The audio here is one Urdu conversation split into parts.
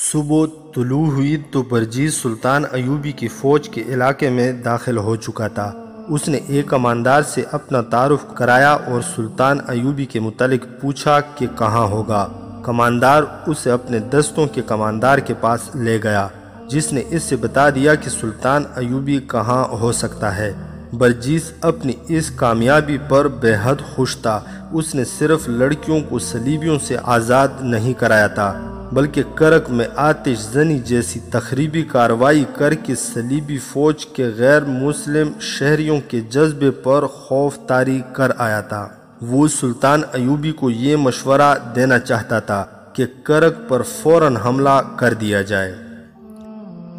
صبح طلوع ہوئی تو برجیز سلطان ایوبی کی فوج کے علاقے میں داخل ہو چکا تھا۔ اس نے ایک کماندار سے اپنا تعارف کرایا اور سلطان ایوبی کے متعلق پوچھا کہ کہاں ہوگا۔ کماندار اسے اپنے دستوں کے کماندار کے پاس لے گیا، جس نے اس سے بتا دیا کہ سلطان ایوبی کہاں ہو سکتا ہے۔ برجیز اپنی اس کامیابی پر بے حد خوش تھا۔ اس نے صرف لڑکیوں کو صلیبیوں سے آزاد نہیں کرایا تھا، بلکہ کرک میں آتش زنی جیسی تخریبی کارروائی کر کے صلیبی فوج کے غیر مسلم شہریوں کے جذبے پر خوف طاری کر آیا تھا۔ وہ سلطان ایوبی کو یہ مشورہ دینا چاہتا تھا کہ کرک پر فوراً حملہ کر دیا جائے۔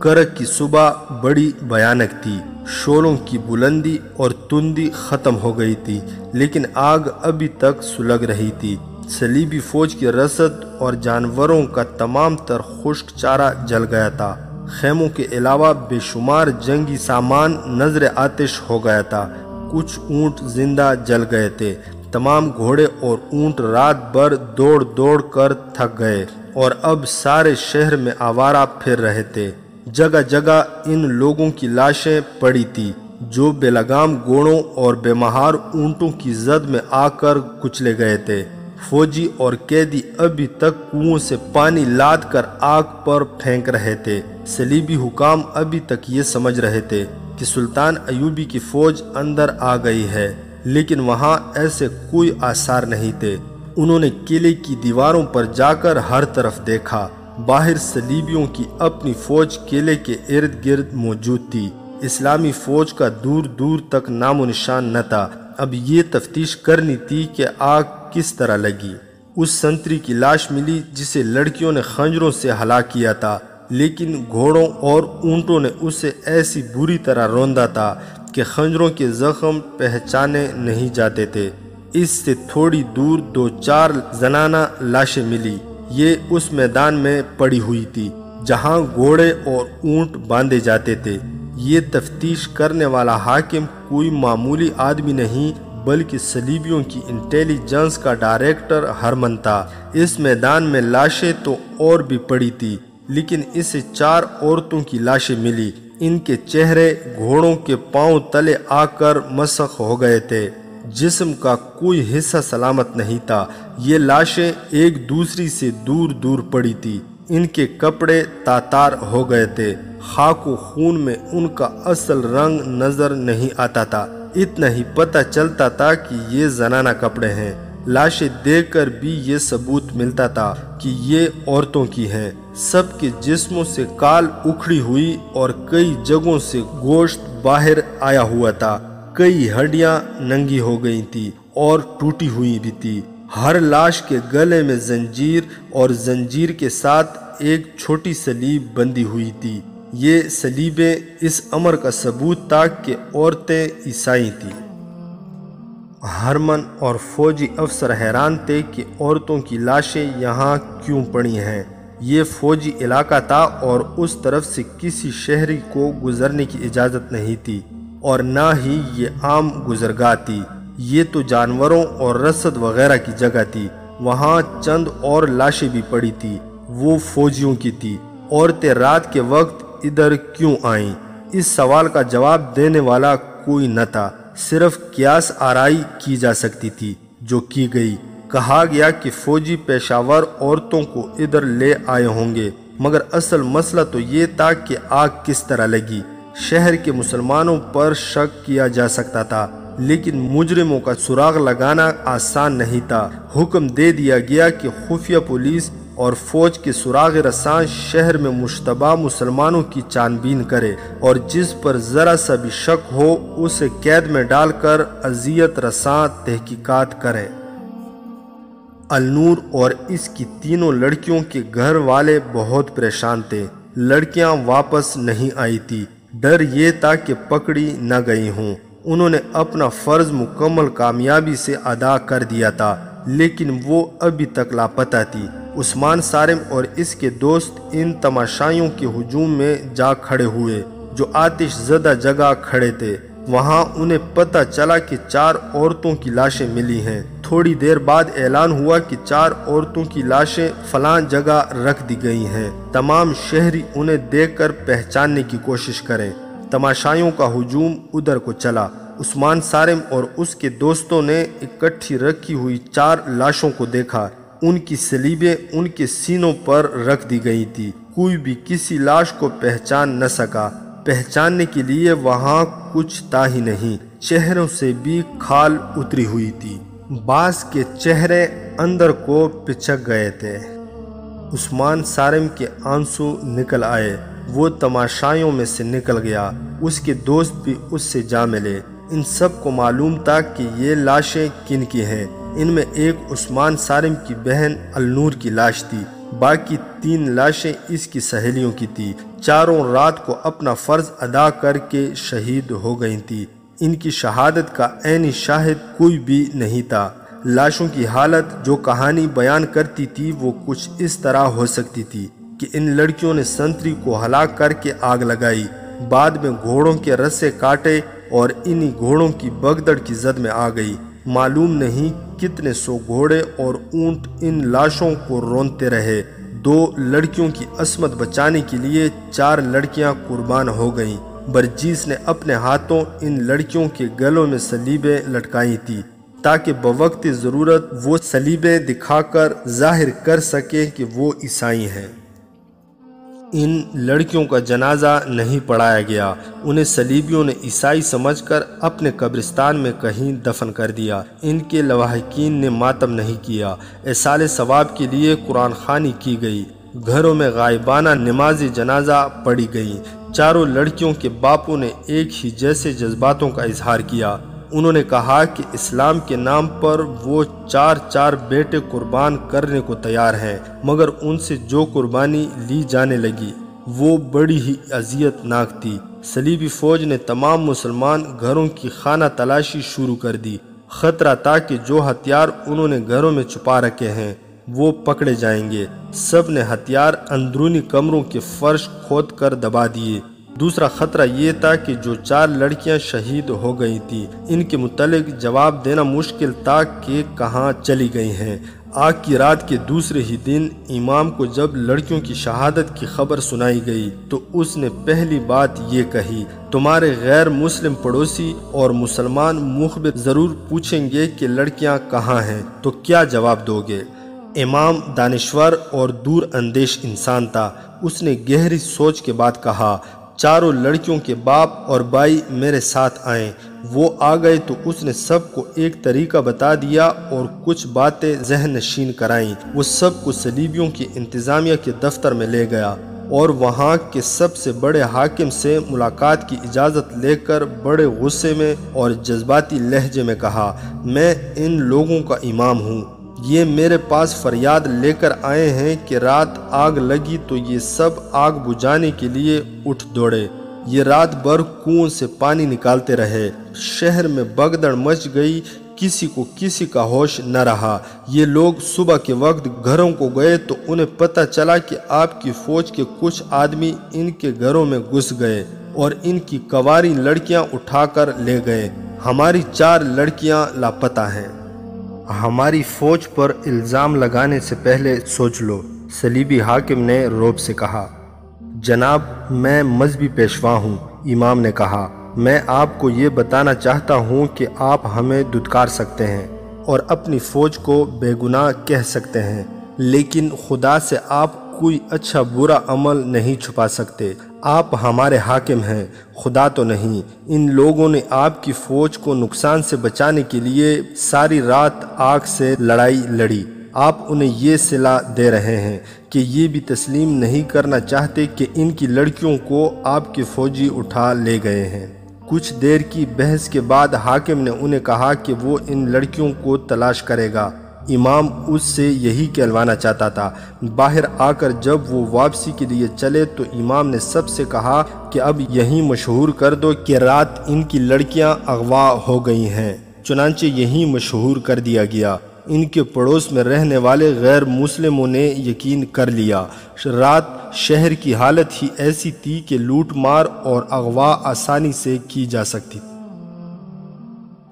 کرک کی صبح بڑی بھیانک تھی۔ شعلوں کی بلندی اور تندی ختم ہو گئی تھی، لیکن آگ ابھی تک سلگ رہی تھی۔ صلیبی فوج کی رسد اور جانوروں کا تمام تر خشک چارہ جل گیا تھا۔ خیموں کے علاوہ بے شمار جنگی سامان نظر آتش ہو گیا تھا۔ کچھ اونٹ زندہ جل گئے تھے۔ تمام گھوڑے اور اونٹ رات بھر دوڑ دوڑ کر تھک گئے اور اب سارے شہر میں آوارہ پھر رہے تھے۔ جگہ جگہ ان لوگوں کی لاشیں پڑی تھی جو بے لگام گھوڑوں اور بے مہار اونٹوں کی زد میں آ کر کچلے گئے تھے۔ فوجی اور قیدی ابھی تک کنووں سے پانی لاد کر آگ پر پھینک رہے تھے۔ صلیبی حکام ابھی تک یہ سمجھ رہے تھے کہ سلطان ایوبی کی فوج اندر آ گئی ہے، لیکن وہاں ایسے کوئی آثار نہیں تھے۔ انہوں نے قلعے کی دیواروں پر جا کر ہر طرف دیکھا۔ باہر صلیبیوں کی اپنی فوج قلعے کے ارد گرد موجود تھی۔ اسلامی فوج کا دور دور تک نام و نشان نہ تھا۔ اب یہ تفتیش کرنی تھی کہ آگ کس طرح لگی۔ اس سنتری کی لاش ملی جسے لڑکیوں نے خنجروں سے ہلاک کیا تھا، لیکن گھوڑوں اور اونٹوں نے اسے ایسی بری طرح روندا تھا کہ خنجروں کے زخم پہچانے نہیں جاتے تھے۔ اس سے تھوڑی دور دو چار زنانہ لاشیں ملی۔ یہ اس میدان میں پڑی ہوئی تھی جہاں گھوڑے اور اونٹ باندھے جاتے تھے۔ یہ تفتیش کرنے والا حاکم کوئی معمولی آدمی نہیں بلکہ صلیبیوں کی انٹیلیجنس کا ڈائریکٹر ہرمن تھا۔ اس میدان میں لاشیں تو اور بھی پڑی تھی، لیکن اسے 4 عورتوں کی لاشیں ملی۔ ان کے چہرے گھوڑوں کے پاؤں تلے آ کر مسخ ہو گئے تھے۔ جسم کا کوئی حصہ سلامت نہیں تھا۔ یہ لاشیں ایک دوسری سے دور دور پڑی تھی۔ ان کے کپڑے تاتار ہو گئے تھے۔ خاک و خون میں ان کا اصل رنگ نظر نہیں آتا تھا۔ اتنا ہی پتہ چلتا تھا کہ یہ زنانہ کپڑے ہیں۔ لاشیں دیکھ کر بھی یہ ثبوت ملتا تھا کہ یہ عورتوں کی ہیں۔ سب کے جسموں سے کال اکھڑی ہوئی اور کئی جگہوں سے گوشت باہر آیا ہوا تھا۔ کئی ہڈیاں ننگی ہو گئی تھی اور ٹوٹی ہوئی بھی تھی۔ ہر لاش کے گلے میں زنجیر اور زنجیر کے ساتھ ایک چھوٹی صلیب بندھی ہوئی تھی۔ یہ صلیبیں اس امر کا ثبوت تھا کہ عورتیں عیسائی تھیں۔ ہرمن اور فوجی افسر حیران تھے کہ عورتوں کی لاشیں یہاں کیوں پڑی ہیں۔ یہ فوجی علاقہ تھا اور اس طرف سے کسی شہری کو گزرنے کی اجازت نہیں تھی، اور نہ ہی یہ عام گزرگاہ تھی۔ یہ تو جانوروں اور رسد وغیرہ کی جگہ تھی۔ وہاں چند اور لاشیں بھی پڑی تھی، وہ فوجیوں کی تھی۔ عورتیں رات کے وقت ادھر کیوں آئیں؟ اس سوال کا جواب دینے والا کوئی نہ تھا۔ صرف قیاس آرائی کی جا سکتی تھی، جو کی گئی۔ کہا گیا کہ فوجی پیشہ ور عورتوں کو ادھر لے آئے ہوں گے، مگر اصل مسئلہ تو یہ تھا کہ آگ کس طرح لگی۔ شہر کے مسلمانوں پر شک کیا جا سکتا تھا، لیکن مجرموں کا سراغ لگانا آسان نہیں تھا۔ حکم دے دیا گیا کہ خفیہ پولیس اور فوج کے سراغ رساں شہر میں مشتبہ مسلمانوں کی چھان بین کرے، اور جس پر ذرا سا بھی شک ہو اسے قید میں ڈال کر اذیت رساں تحقیقات کریں۔ النور اور اس کی تینوں لڑکیوں کے گھر والے بہت پریشان تھے۔ لڑکیاں واپس نہیں آئی تھی۔ ڈر یہ تھا کہ پکڑی نہ گئی ہوں۔ انہوں نے اپنا فرض مکمل کامیابی سے ادا کر دیا تھا، لیکن وہ ابھی تک لاپتہ تھی۔ عثمان صارم اور اس کے دوست ان تماشائیوں کے ہجوم میں جا کھڑے ہوئے جو آتش زدہ جگہ کھڑے تھے۔ وہاں انہیں پتہ چلا کہ 4 عورتوں کی لاشیں ملی ہیں۔ تھوڑی دیر بعد اعلان ہوا کہ 4 عورتوں کی لاشیں فلاں جگہ رکھ دی گئی ہیں۔ تمام شہری انہیں دیکھ کر پہچاننے کی کوشش کریں۔ تماشائیوں کا ہجوم ادھر کو چلا۔ عثمان صارم اور اس کے دوستوں نے اکٹھی رکھی ہوئی 4 لاشوں کو دیکھا۔ ان کی صلیبیں ان کے سینوں پر رکھ دی گئی تھی۔ کوئی بھی کسی لاش کو پہچان نہ سکا۔ پہچاننے کے لیے وہاں کچھ تھا ہی نہیں، چہروں سے بھی کھال اتری ہوئی تھی۔ بعض کے چہرے اندر کو پچک گئے تھے۔ عثمان صارم کے آنسو نکل آئے۔ وہ تماشائیوں میں سے نکل گیا۔ اس کے دوست بھی اس سے جا ملے۔ ان سب کو معلوم تھا کہ یہ لاشیں کن کی ہیں۔ ان میں ایک عثمان صارم کی بہن النور کی لاش تھی، باقی 3 لاشیں اس کی سہیلیوں کی تھی۔ چاروں رات کو اپنا فرض ادا کر کے شہید ہو گئی تھی۔ ان کی شہادت کا عینی شاہد کوئی بھی نہیں تھا۔ لاشوں کی حالت جو کہانی بیان کرتی تھی وہ کچھ اس طرح ہو سکتی تھی کہ ان لڑکیوں نے سنتری کو ہلاک کر کے آگ لگائی، بعد میں گھوڑوں کے رسے کاٹے اور انہی گھوڑوں کی بگدڑ کی زد میں آ گئی۔ معلوم نہیں کتنے 100 گھوڑے اور اونٹ ان لاشوں کو رونتے رہے۔ 2 لڑکیوں کی عصمت بچانے کے لیے 4 لڑکیاں قربان ہو گئیں۔ برجیس نے اپنے ہاتھوں ان لڑکیوں کے گلوں میں صلیبیں لٹکائی تھی تاکہ بوقت ضرورت وہ صلیبیں دکھا کر ظاہر کر سکے کہ وہ عیسائی ہیں۔ ان لڑکیوں کا جنازہ نہیں پڑھایا گیا۔ انہیں صلیبیوں نے عیسائی سمجھ کر اپنے قبرستان میں کہیں دفن کر دیا۔ ان کے لواحقین نے ماتم نہیں کیا۔ ایصال ثواب کے لیے قرآن خوانی کی گئی۔ گھروں میں غائبانہ نماز جنازہ پڑھی گئی۔ چاروں لڑکیوں کے باپوں نے ایک ہی جیسے جذباتوں کا اظہار کیا۔ انہوں نے کہا کہ اسلام کے نام پر وہ 4 بیٹے قربان کرنے کو تیار ہیں، مگر ان سے جو قربانی لی جانے لگی وہ بڑی ہی اذیت ناک تھی۔ صلیبی فوج نے تمام مسلمان گھروں کی خانہ تلاشی شروع کر دی۔ خطرہ تھا کہ جو ہتھیار انہوں نے گھروں میں چھپا رکھے ہیں وہ پکڑے جائیں گے۔ سب نے ہتھیار اندرونی کمروں کے فرش کھود کر دبا دیے۔ دوسرا خطرہ یہ تھا کہ جو 4 لڑکیاں شہید ہو گئی تھیں ان کے متعلق جواب دینا مشکل تھا کہ کہاں چلی گئی ہیں۔ آگ کی رات کے دوسرے ہی دن امام کو جب لڑکیوں کی شہادت کی خبر سنائی گئی تو اس نے پہلی بات یہ کہی، تمہارے غیر مسلم پڑوسی اور مسلمان مخبر ضرور پوچھیں گے کہ لڑکیاں کہاں ہیں، تو کیا جواب دو گے؟ امام دانشور اور دور اندیش انسان تھا۔ اس نے گہری سوچ کے بعد کہا، 4 لڑکیوں کے باپ اور بھائی میرے ساتھ آئیں۔ وہ آ گئے تو اس نے سب کو ایک طریقہ بتا دیا اور کچھ باتیں ذہن نشین کرائیں۔ وہ سب کو صلیبیوں کی انتظامیہ کے دفتر میں لے گیا اور وہاں کے سب سے بڑے حاکم سے ملاقات کی اجازت لے کر بڑے غصے میں اور جذباتی لہجے میں کہا، میں ان لوگوں کا امام ہوں۔ یہ میرے پاس فریاد لے کر آئے ہیں کہ رات آگ لگی تو یہ سب آگ بجھانے کے لیے اٹھ دوڑے۔ یہ رات بھر کنویں سے پانی نکالتے رہے۔ شہر میں بگدڑ مچ گئی، کسی کو کسی کا ہوش نہ رہا۔ یہ لوگ صبح کے وقت گھروں کو گئے تو انہیں پتہ چلا کہ آپ کی فوج کے کچھ آدمی ان کے گھروں میں گھس گئے اور ان کی کنواری لڑکیاں اٹھا کر لے گئے۔ ہماری 4 لڑکیاں لاپتہ ہیں۔ ہماری فوج پر الزام لگانے سے پہلے سوچ لو، صلیبی حاکم نے رعب سے کہا۔ جناب، میں مذہبی پیشوا ہوں، امام نے کہا۔ میں آپ کو یہ بتانا چاہتا ہوں کہ آپ ہمیں دھتکار سکتے ہیں اور اپنی فوج کو بے گناہ کہہ سکتے ہیں، لیکن خدا سے آپ کوئی اچھا برا عمل نہیں چھپا سکتے۔ آپ ہمارے حاکم ہیں، خدا تو نہیں۔ ان لوگوں نے آپ کی فوج کو نقصان سے بچانے کے لیے ساری رات آگ سے لڑائی لڑی۔ آپ انہیں یہ صلاح دے رہے ہیں کہ یہ بھی تسلیم نہیں کرنا چاہتے کہ ان کی لڑکیوں کو آپ کے فوجی اٹھا لے گئے ہیں۔ کچھ دیر کی بحث کے بعد حاکم نے انہیں کہا کہ وہ ان لڑکیوں کو تلاش کرے گا۔ امام اس سے یہی کہلوانا چاہتا تھا۔ باہر آ کر جب وہ واپسی کے لیے چلے تو امام نے سب سے کہا کہ اب یہیں مشہور کر دو کہ رات ان کی لڑکیاں اغوا ہو گئی ہیں۔ چنانچہ یہیں مشہور کر دیا گیا۔ ان کے پڑوس میں رہنے والے غیر مسلموں نے یقین کر لیا۔ رات شہر کی حالت ہی ایسی تھی کہ لوٹ مار اور اغوا آسانی سے کی جا سکتی۔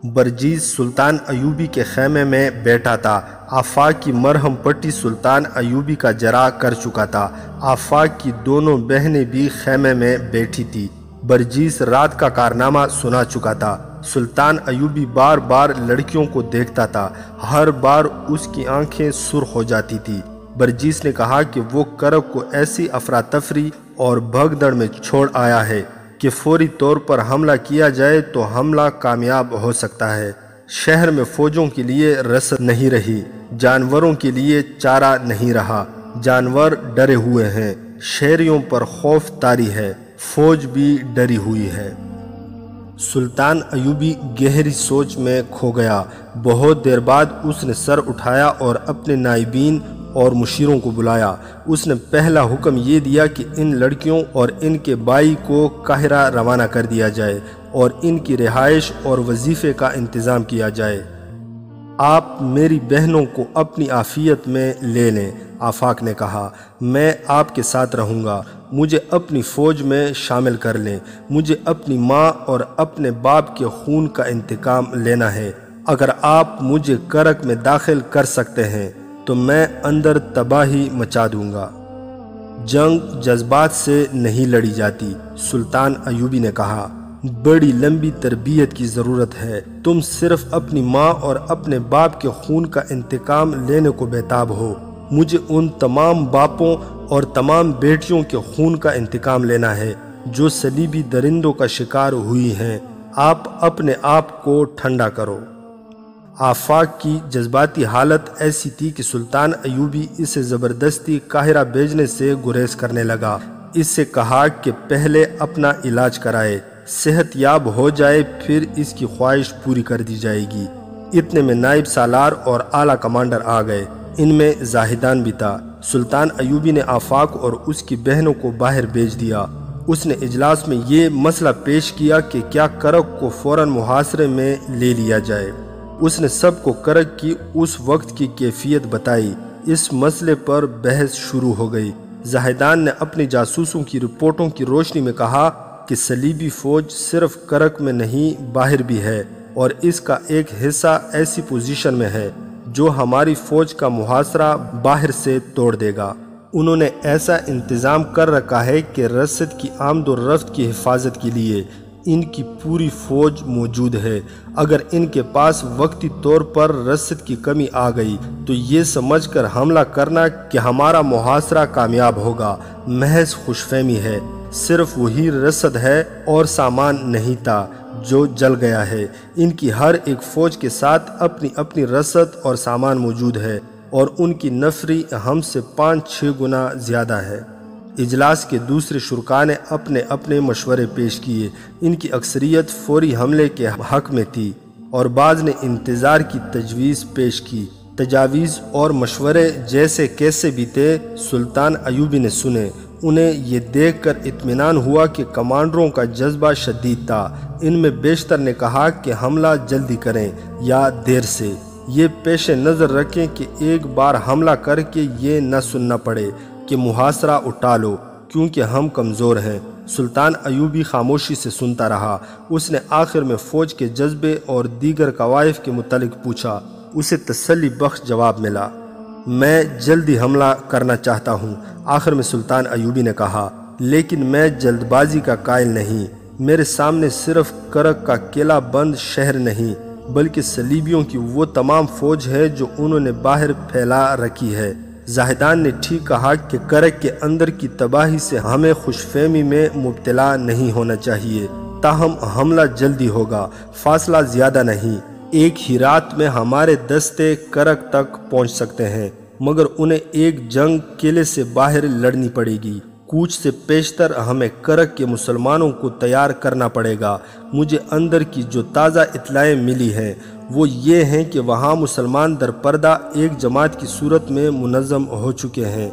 برجیز سلطان ایوبی کے خیمے میں بیٹھا تھا۔ آفاق کی مرہم پٹی سلطان ایوبی کا جرح کر چکا تھا۔ آفاق کی دونوں بہنیں بھی خیمے میں بیٹھی تھی۔ برجیز رات کا کارنامہ سنا چکا تھا۔ سلطان ایوبی بار بار لڑکیوں کو دیکھتا تھا، ہر بار اس کی آنکھیں سرخ ہو جاتی تھی۔ برجیز نے کہا کہ وہ کرک کو ایسی افراتفری اور بھگدڑ میں چھوڑ آیا ہے کہ فوری طور پر حملہ کیا جائے تو حملہ کامیاب ہو سکتا ہے۔ شہر میں فوجوں کے لیے رسد نہیں رہی، جانوروں کے لیے چارہ نہیں رہا، جانور ڈرے ہوئے ہیں، شہریوں پر خوف طاری ہے، فوج بھی ڈری ہوئی ہے۔ سلطان ایوبی گہری سوچ میں کھو گیا۔ بہت دیر بعد اس نے سر اٹھایا اور اپنے نائبین اور مشیروں کو بلایا۔ اس نے پہلا حکم یہ دیا کہ ان لڑکیوں اور ان کے بائی کو قاہرہ روانہ کر دیا جائے اور ان کی رہائش اور وظیفے کا انتظام کیا جائے۔ آپ میری بہنوں کو اپنی عافیت میں لے لیں، آفاق نے کہا۔ میں آپ کے ساتھ رہوں گا، مجھے اپنی فوج میں شامل کر لیں۔ مجھے اپنی ماں اور اپنے باپ کے خون کا انتقام لینا ہے۔ اگر آپ مجھے کرک میں داخل کر سکتے ہیں تو میں اندر تباہی مچا دوں گا۔ جنگ جذبات سے نہیں لڑی جاتی، سلطان ایوبی نے کہا۔ بڑی لمبی تربیت کی ضرورت ہے۔ تم صرف اپنی ماں اور اپنے باپ کے خون کا انتقام لینے کو بےتاب ہو۔ مجھے ان تمام باپوں اور تمام بیٹیوں کے خون کا انتقام لینا ہے جو صلیبی درندوں کا شکار ہوئی ہیں۔ آپ اپنے آپ کو ٹھنڈا کرو۔ آفاق کی جذباتی حالت ایسی تھی کہ سلطان ایوبی اسے زبردستی قاہرہ بھیجنے سے گریز کرنے لگا۔ اس سے کہا کہ پہلے اپنا علاج کرائے، صحت یاب ہو جائے پھر اس کی خواہش پوری کر دی جائے گی۔ اتنے میں نائب سالار اور اعلیٰ کمانڈر آ گئے، ان میں زاہدان بھی تھا۔ سلطان ایوبی نے آفاق اور اس کی بہنوں کو باہر بھیج دیا۔ اس نے اجلاس میں یہ مسئلہ پیش کیا کہ کیا کرک کو فوراً محاصرے میں لے لیا جائے۔ اس نے سب کو کرک کی اس وقت کی کیفیت بتائی۔ اس مسئلے پر بحث شروع ہو گئی۔ زاہدان نے اپنی جاسوسوں کی رپورٹوں کی روشنی میں کہا کہ صلیبی فوج صرف کرک میں نہیں باہر بھی ہے اور اس کا ایک حصہ ایسی پوزیشن میں ہے جو ہماری فوج کا محاصرہ باہر سے توڑ دے گا۔ انہوں نے ایسا انتظام کر رکھا ہے کہ رسد کی آمد و رفت کی حفاظت کے لیے ان کی پوری فوج موجود ہے۔ اگر ان کے پاس وقتی طور پر رسد کی کمی آ گئی تو یہ سمجھ کر حملہ کرنا کہ ہمارا محاصرہ کامیاب ہوگا محض خوش فہمی ہے۔ صرف وہی رسد ہے اور سامان نہیں تھا جو جل گیا ہے۔ ان کی ہر ایک فوج کے ساتھ اپنی اپنی رسد اور سامان موجود ہے اور ان کی نفری ہم سے 5-6 گنا زیادہ ہے۔ اجلاس کے دوسرے شرکاء نے اپنے اپنے مشورے پیش کیے۔ ان کی اکثریت فوری حملے کے حق میں تھی اور بعض نے انتظار کی تجویز پیش کی۔ تجاویز اور مشورے جیسے کیسے بھی تھے سلطان ایوبی نے سنے۔ انہیں یہ دیکھ کر اطمینان ہوا کہ کمانڈروں کا جذبہ شدید تھا۔ ان میں بیشتر نے کہا کہ حملہ جلدی کریں یا دیر سے، یہ پیش نظر رکھیں کہ ایک بار حملہ کر کے یہ نہ سننا پڑے کہ محاصرہ اٹھا لو کیونکہ ہم کمزور ہیں۔ سلطان ایوبی خاموشی سے سنتا رہا۔ اس نے آخر میں فوج کے جذبے اور دیگر کوائف کے متعلق پوچھا۔ اسے تسلی بخش جواب ملا۔ میں جلدی حملہ کرنا چاہتا ہوں، آخر میں سلطان ایوبی نے کہا، لیکن میں جلد بازی کا قائل نہیں۔ میرے سامنے صرف کرک کا قلعہ بند شہر نہیں بلکہ صلیبیوں کی وہ تمام فوج ہے جو انہوں نے باہر پھیلا رکھی ہے۔ زاہدان نے ٹھیک کہا کہ کرک کے اندر کی تباہی سے ہمیں خوش فہمی میں مبتلا نہیں ہونا چاہیے۔ تاہم حملہ جلدی ہوگا، فاصلہ زیادہ نہیں۔ ایک ہی رات میں ہمارے دستے کرک تک پہنچ سکتے ہیں، مگر انہیں ایک جنگ قلعے سے باہر لڑنی پڑے گی۔ کوچ سے پیشتر ہمیں کرک کے مسلمانوں کو تیار کرنا پڑے گا۔ مجھے اندر کی جو تازہ اطلاعیں ملی ہیں وہ یہ ہیں کہ وہاں مسلمان در پردہ ایک جماعت کی صورت میں منظم ہو چکے ہیں۔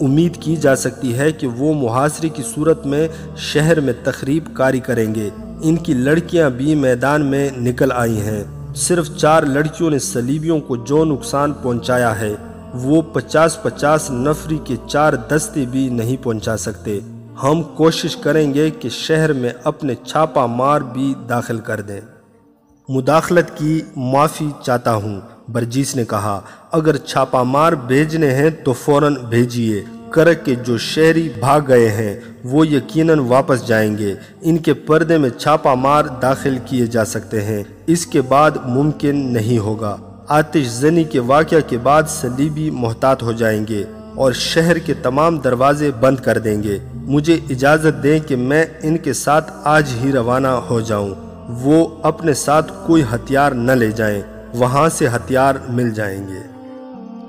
امید کی جا سکتی ہے کہ وہ محاصرے کی صورت میں شہر میں تخریب کاری کریں گے۔ ان کی لڑکیاں بھی میدان میں نکل آئی ہیں۔ صرف 4 لڑکیوں نے صلیبیوں کو جو نقصان پہنچایا ہے وہ 50-50 نفری کے 4 دستے بھی نہیں پہنچا سکتے۔ ہم کوشش کریں گے کہ شہر میں اپنے چھاپہ مار بھی داخل کر دیں۔ مداخلت کی معافی چاہتا ہوں۔ برجیس نے کہا، اگر چھاپا مار بھیجنے ہیں تو فوراً بھیجیے۔ کرک کے جو شہری بھاگ گئے ہیں وہ یقیناً واپس جائیں گے۔ ان کے پردے میں چھاپا مار داخل کیے جا سکتے ہیں، اس کے بعد ممکن نہیں ہوگا۔ آتش زنی کے واقعہ کے بعد صلیبی محتاط ہو جائیں گے اور شہر کے تمام دروازے بند کر دیں گے۔ مجھے اجازت دیں کہ میں ان کے ساتھ آج ہی روانہ ہو جاؤں۔ وہ اپنے ساتھ کوئی ہتھیار نہ لے جائیں، وہاں سے ہتھیار مل جائیں گے۔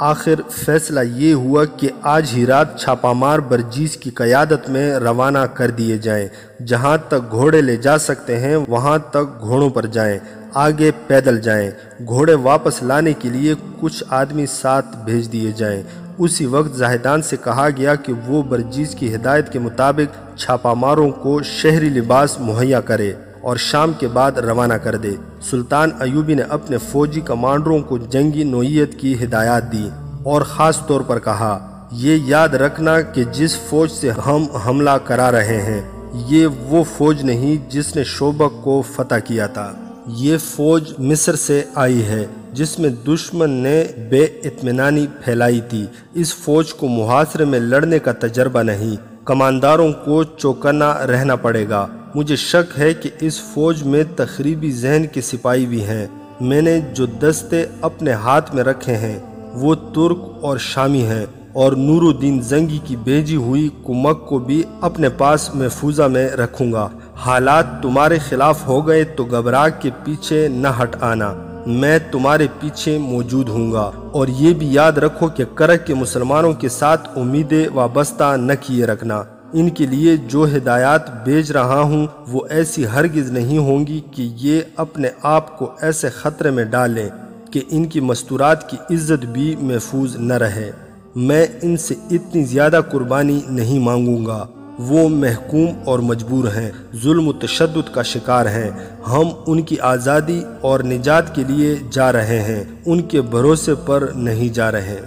آخر فیصلہ یہ ہوا کہ آج ہی رات چھاپا مار برجیس کی قیادت میں روانہ کر دیے جائیں۔ جہاں تک گھوڑے لے جا سکتے ہیں وہاں تک گھوڑوں پر جائیں، آگے پیدل جائیں۔ گھوڑے واپس لانے کے لیے کچھ آدمی ساتھ بھیج دیے جائیں۔ اسی وقت زاہدان سے کہا گیا کہ وہ برجیس کی ہدایت کے مطابق چھاپا ماروں کو شہری لباس مہیا کرے اور شام کے بعد روانہ کر دے۔ سلطان ایوبی نے اپنے فوجی کمانڈروں کو جنگی نوعیت کی ہدایات دی اور خاص طور پر کہا، یہ یاد رکھنا کہ جس فوج سے ہم حملہ کرا رہے ہیں یہ وہ فوج نہیں جس نے شوبک کو فتح کیا تھا۔ یہ فوج مصر سے آئی ہے جس میں دشمن نے بے اطمینانی پھیلائی تھی۔ اس فوج کو محاصرے میں لڑنے کا تجربہ نہیں، کمانداروں کو چوکنا رہنا پڑے گا۔ مجھے شک ہے کہ اس فوج میں تخریبی ذہن کے سپاہی بھی ہیں۔ میں نے جو دستے اپنے ہاتھ میں رکھے ہیں وہ ترک اور شامی ہیں، اور نور الدین زنگی کی بھیجی ہوئی کمک کو بھی اپنے پاس محفوظہ میں رکھوں گا۔ حالات تمہارے خلاف ہو گئے تو گھبرا کے پیچھے نہ ہٹ آنا، میں تمہارے پیچھے موجود ہوں گا۔ اور یہ بھی یاد رکھو کہ کرک کے مسلمانوں کے ساتھ امیدیں وابستہ نہ کیے رکھنا۔ ان کے لیے جو ہدایات بھیج رہا ہوں وہ ایسی ہرگز نہیں ہوں گی کہ یہ اپنے آپ کو ایسے خطرے میں ڈالیں کہ ان کی مستورات کی عزت بھی محفوظ نہ رہے۔ میں ان سے اتنی زیادہ قربانی نہیں مانگوں گا، وہ محکوم اور مجبور ہیں، ظلم و تشدد کا شکار ہیں۔ ہم ان کی آزادی اور نجات کے لیے جا رہے ہیں، ان کے بھروسے پر نہیں جا رہے۔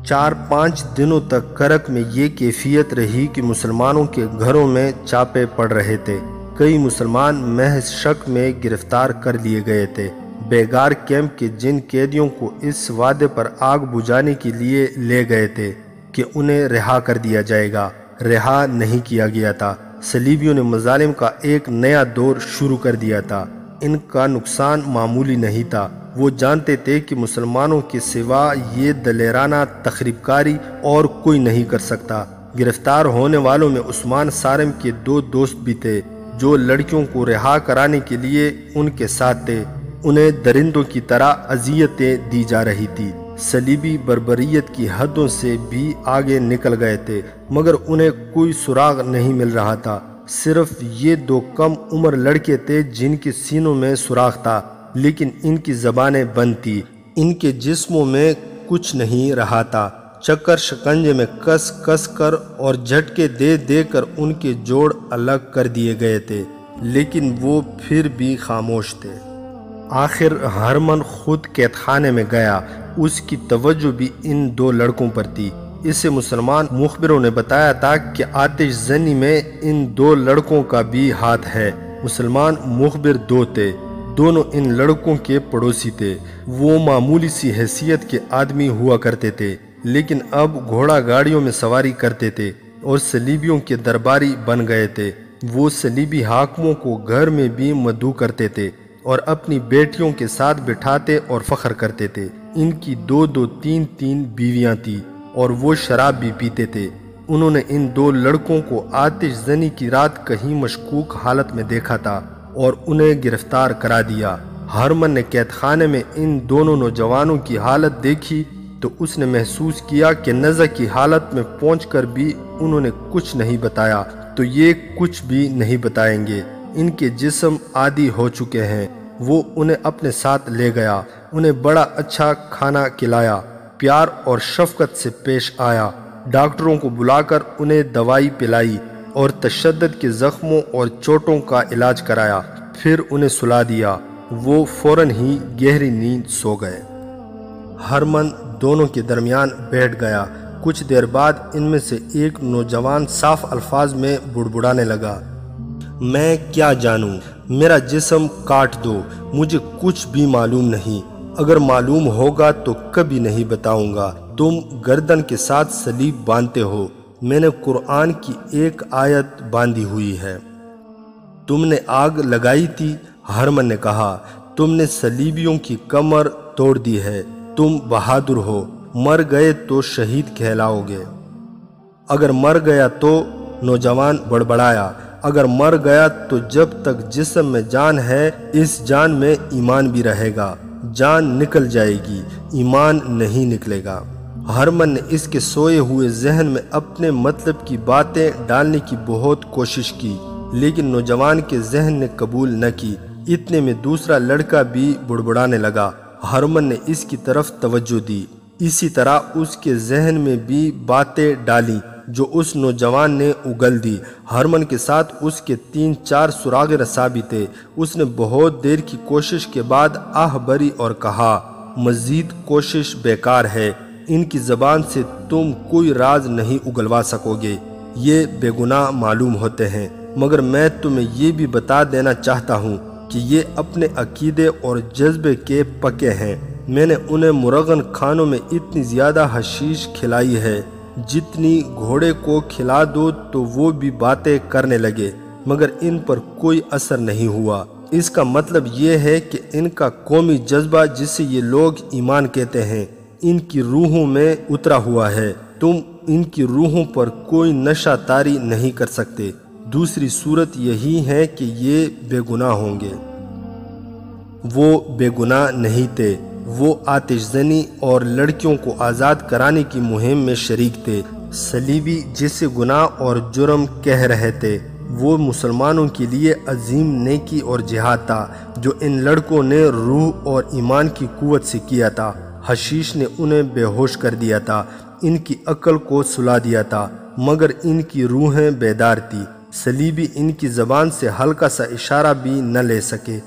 4-5 دنوں تک کرک میں یہ کیفیت رہی کہ مسلمانوں کے گھروں میں چھاپے پڑ رہے تھے۔ کئی مسلمان محض شک میں گرفتار کر لیے گئے تھے۔ بیگار کیمپ کے جن قیدیوں کو اس وعدے پر آگ بجھانے کے لیے لے گئے تھے کہ انہیں رہا کر دیا جائے گا، رہا نہیں کیا گیا تھا۔ صلیبیوں نے مظالم کا ایک نیا دور شروع کر دیا تھا۔ ان کا نقصان معمولی نہیں تھا۔ وہ جانتے تھے کہ مسلمانوں کے سوا یہ دلیرانہ تخریب کاری اور کوئی نہیں کر سکتا۔ گرفتار ہونے والوں میں عثمان صارم کے 2 دوست بھی تھے جو لڑکیوں کو رہا کرانے کے لیے ان کے ساتھ تھے۔ انہیں درندوں کی طرح اذیتیں دی جا رہی تھی۔ صلیبی بربریت کی حدوں سے بھی آگے نکل گئے تھے، مگر انہیں کوئی سراغ نہیں مل رہا تھا۔ صرف یہ 2 کم عمر لڑکے تھے جن کے سینوں میں سوراخ تھا، لیکن ان کی زبانیں بند تھی، ان کے جسموں میں کچھ نہیں رہا تھا۔ چکر شکنجے میں کس کس کر اور جھٹکے دے دے کر ان کے جوڑ الگ کر دیے گئے تھے، لیکن وہ پھر بھی خاموش تھے۔ آخر ہرمن خود قید خانے میں گیا۔ اس کی توجہ بھی ان 2 لڑکوں پر تھی۔ اسے مسلمان مخبروں نے بتایا تھا کہ آتش زنی میں ان 2 لڑکوں کا بھی ہاتھ ہے۔ مسلمان مخبر 2 تھے، دونوں ان لڑکوں کے پڑوسی تھے۔ وہ معمولی سی حیثیت کے آدمی ہوا کرتے تھے، لیکن اب گھوڑا گاڑیوں میں سواری کرتے تھے اور صلیبیوں کے درباری بن گئے تھے۔ وہ صلیبی حاکموں کو گھر میں بھی مدعو کرتے تھے اور اپنی بیٹیوں کے ساتھ بٹھاتے اور فخر کرتے تھے۔ ان کی 2-2 3-3 بیویاں تھیں اور وہ شراب بھی پیتے تھے۔ انہوں نے ان 2 لڑکوں کو آتش زنی کی رات کہیں مشکوک حالت میں دیکھا تھا اور انہیں گرفتار کرا دیا۔ ہرمن نے قید خانے میں ان دونوں نوجوانوں کی حالت دیکھی تو اس نے محسوس کیا کہ نزع کی حالت میں پہنچ کر بھی انہوں نے کچھ نہیں بتایا تو یہ کچھ بھی نہیں بتائیں گے۔ ان کے جسم عادی ہو چکے ہیں۔ وہ انہیں اپنے ساتھ لے گیا، انہیں بڑا اچھا کھانا کھلایا، پیار اور شفقت سے پیش آیا، ڈاکٹروں کو بلا کر انہیں دوائی پلائی اور تشدد کے زخموں اور چوٹوں کا علاج کرایا، پھر انہیں سلا دیا۔ وہ فوراً ہی گہری نیند سو گئے۔ ہرمن دونوں کے درمیان بیٹھ گیا۔ کچھ دیر بعد ان میں سے ایک نوجوان صاف الفاظ میں بڑبڑانے لگا، میں کیا جانوں، میرا جسم کاٹ دو، مجھے کچھ بھی معلوم نہیں، اگر معلوم ہوگا تو کبھی نہیں بتاؤں گا۔ تم گردن کے ساتھ صلیب باندھتے ہو، میں نے قرآن کی ایک آیت باندھی ہوئی ہے۔ تم نے آگ لگائی تھی، ہرمن نے کہا، تم نے صلیبیوں کی کمر توڑ دی ہے، تم بہادر ہو، مر گئے تو شہید کہلاؤ گے۔ اگر مر گیا تو، نوجوان بڑبڑایا، اگر مر گیا تو جب تک جسم میں جان ہے اس جان میں ایمان بھی رہے گا، جان نکل جائے گی، ایمان نہیں نکلے گا۔ ہرمن نے اس کے سوئے ہوئے ذہن میں اپنے مطلب کی باتیں ڈالنے کی بہت کوشش کی، لیکن نوجوان کے ذہن نے قبول نہ کی۔ اتنے میں دوسرا لڑکا بھی بڑبڑانے لگا، ہرمن نے اس کی طرف توجہ دی، اسی طرح اس کے ذہن میں بھی باتیں ڈالیں جو اس نوجوان نے اگل دی۔ ہرمن کے ساتھ اس کے 3-4 سراغ رسا بھی تھے۔ اس نے بہت دیر کی کوشش کے بعد آہ بھری اور کہا، مزید کوشش بیکار ہے، ان کی زبان سے تم کوئی راز نہیں اگلوا سکو گے، یہ بے گناہ معلوم ہوتے ہیں، مگر میں تمہیں یہ بھی بتا دینا چاہتا ہوں کہ یہ اپنے عقیدے اور جذبے کے پکے ہیں۔ میں نے انہیں مرغن خانوں میں اتنی زیادہ حشیش کھلائی ہے، جتنی گھوڑے کو کھلا دو تو وہ بھی باتیں کرنے لگے، مگر ان پر کوئی اثر نہیں ہوا۔ اس کا مطلب یہ ہے کہ ان کا قومی جذبہ جسے یہ لوگ ایمان کہتے ہیں، ان کی روحوں میں اترا ہوا ہے، تم ان کی روحوں پر کوئی نشہ طاری نہیں کر سکتے۔ دوسری صورت یہی ہے کہ یہ بے گناہ ہوں گے۔ وہ بے گناہ نہیں تھے، وہ آتش زنی اور لڑکیوں کو آزاد کرانے کی مہم میں شریک تھے۔ صلیبی جسے گناہ اور جرم کہہ رہے تھے، وہ مسلمانوں کے لیے عظیم نیکی اور جہاد تھا جو ان لڑکوں نے روح اور ایمان کی قوت سے کیا تھا۔ حشیش نے انہیں بے ہوش کر دیا تھا، ان کی عقل کو سلا دیا تھا، مگر ان کی روحیں بیدار تھی۔ صلیبی ان کی زبان سے ہلکا سا اشارہ بھی نہ لے سکے۔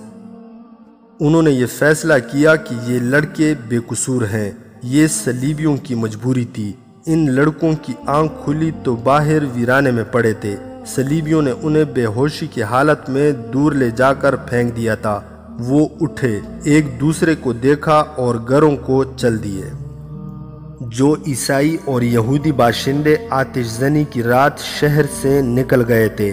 انہوں نے یہ فیصلہ کیا کہ یہ لڑکے بے قصور ہیں، یہ صلیبیوں کی مجبوری تھی۔ ان لڑکوں کی آنکھ کھلی تو باہر ویرانے میں پڑے تھے۔ صلیبیوں نے انہیں بے ہوشی کی حالت میں دور لے جا کر پھینک دیا تھا۔ وہ اٹھے، ایک دوسرے کو دیکھا اور گھروں کو چل دیے۔ جو عیسائی اور یہودی باشندے آتش زنی کی رات شہر سے نکل گئے تھے،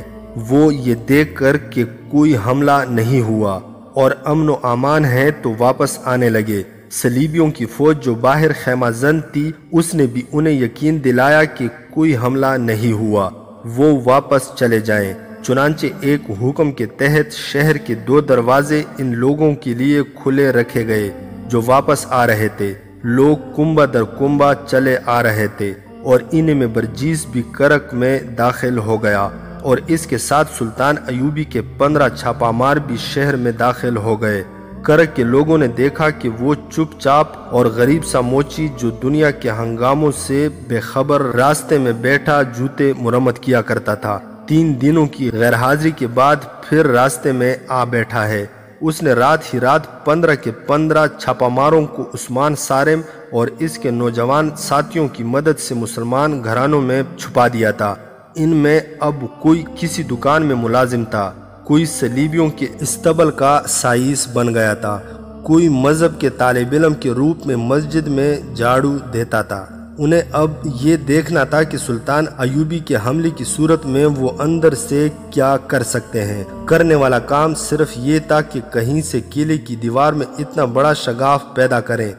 وہ یہ دیکھ کر کہ کوئی حملہ نہیں ہوا اور امن و امان ہے تو واپس آنے لگے۔ صلیبیوں کی فوج جو باہر خیمہ زن تھی، اس نے بھی انہیں یقین دلایا کہ کوئی حملہ نہیں ہوا، وہ واپس چلے جائیں۔ چنانچہ ایک حکم کے تحت شہر کے 2 دروازے ان لوگوں کے لیے کھلے رکھے گئے جو واپس آ رہے تھے۔ لوگ کنبہ در کنبہ چلے آ رہے تھے اور ان میں برجیس بھی کرک میں داخل ہو گیا، اور اس کے ساتھ سلطان ایوبی کے 15 چھاپا مار بھی شہر میں داخل ہو گئے۔ کرک کے لوگوں نے دیکھا کہ وہ چپ چاپ اور غریب سا موچی جو دنیا کے ہنگاموں سے بے خبر راستے میں بیٹھا جوتے مرمت کیا کرتا تھا، 3 دنوں کی غیر حاضری کے بعد پھر راستے میں آ بیٹھا ہے۔ اس نے رات ہی رات 15 کے 15 چھاپا ماروں کو عثمان صارم اور اس کے نوجوان ساتھیوں کی مدد سے مسلمان گھرانوں میں چھپا دیا تھا۔ ان میں اب کوئی کسی دکان میں ملازم تھا، کوئی صلیبیوں کے استبل کا سائس بن گیا تھا، کوئی مذہب کے طالب علم کے روپ میں مسجد میں جھاڑو دیتا تھا۔ انہیں اب یہ دیکھنا تھا کہ سلطان ایوبی کے حملے کی صورت میں وہ اندر سے کیا کر سکتے ہیں۔ کرنے والا کام صرف یہ تھا کہ کہیں سے قلعے کی دیوار میں اتنا بڑا شگاف پیدا کریں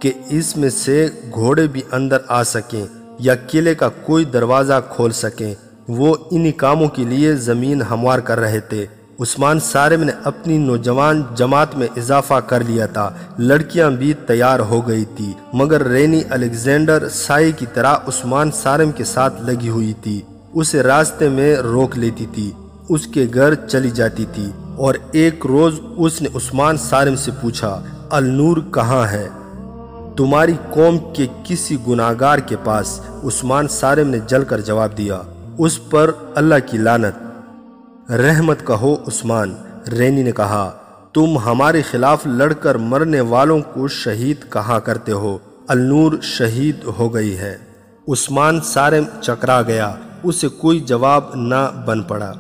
کہ اس میں سے گھوڑے بھی اندر آ سکیں یا قلعے کا کوئی دروازہ کھول سکیں۔ وہ انہی کاموں کے لیے زمین ہموار کر رہے تھے۔ عثمان صارم نے اپنی نوجوان جماعت میں اضافہ کر لیا تھا، لڑکیاں بھی تیار ہو گئی تھی، مگر رینی الیگزینڈر سائے کی طرح عثمان صارم کے ساتھ لگی ہوئی تھی، اسے راستے میں روک لیتی تھی، اس کے گھر چلی جاتی تھی۔ اور ایک روز اس نے عثمان صارم سے پوچھا، النور کہاں ہے؟ تمہاری قوم کے کسی گناہگار کے پاس، عثمان صارم نے جل کر جواب دیا، اس پر اللہ کی لعنت۔ رحمت کہو عثمان، رینی نے کہا، تم ہمارے خلاف لڑ کر مرنے والوں کو شہید کہاں کرتے ہو؟ النور شہید ہو گئی ہے۔ عثمان صارم چکرا گیا، اسے کوئی جواب نہ بن پڑا۔